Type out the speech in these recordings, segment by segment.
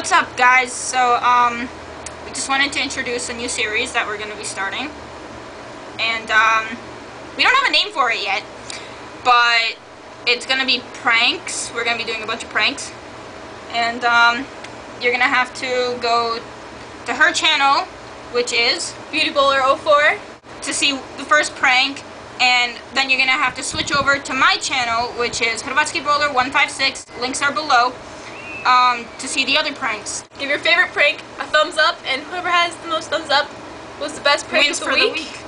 What's up, guys? So, we just wanted to introduce a new series that we're going to be starting. And, we don't have a name for it yet, but it's going to be pranks. We're going to be doing a bunch of pranks. And, you're going to have to go to her channel, which is BeautyBowler04, to see the first prank. And then you're going to have to switch over to my channel, which is HrvatskiBowler156. Links are below. To see the other pranks. Give your favorite prank a thumbs up, and whoever has the most thumbs up was the best prank Wins of for the week.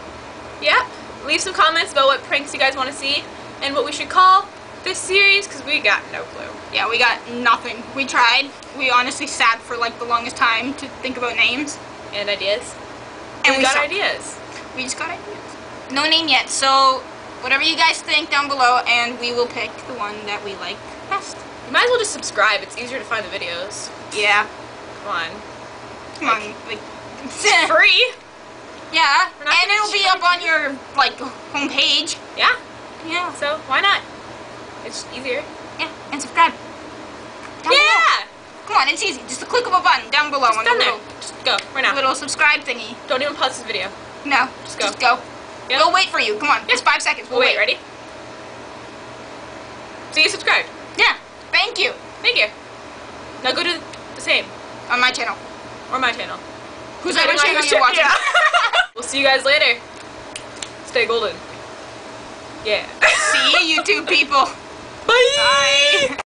Yep. Leave some comments about what pranks you guys want to see and what we should call this series, because we got no clue. Yeah, we got nothing. We tried. We honestly sat for like the longest time to think about names. And ideas. And we got suck. ideas. We just got ideas. No name yet, so whatever you guys think down below, and we will pick the one that we like best. You might as well just subscribe. It's easier to find the videos. Yeah. Come on. Come on. Like, it's free. Yeah. We're not And gonna it'll be up on your, like, homepage. Yeah. Yeah. So why not? It's easier. Yeah. And subscribe. Down Yeah. below. Come on, it's easy. Just a click of a button down below Just on down the there. little, Just go. Right now. little subscribe thingy. Don't even pause this video. No. Just go. Just go. Yep. We'll wait for you. Come on. It's 5 seconds. We'll wait. Ready? See you subscribed. Yeah. Thank you. Thank you. Now go do the same. On my channel. Or my channel. Whose Depending other on channel your you're watching. Yeah. We'll see you guys later. Stay golden. Yeah. See you, YouTube people. Bye. Bye.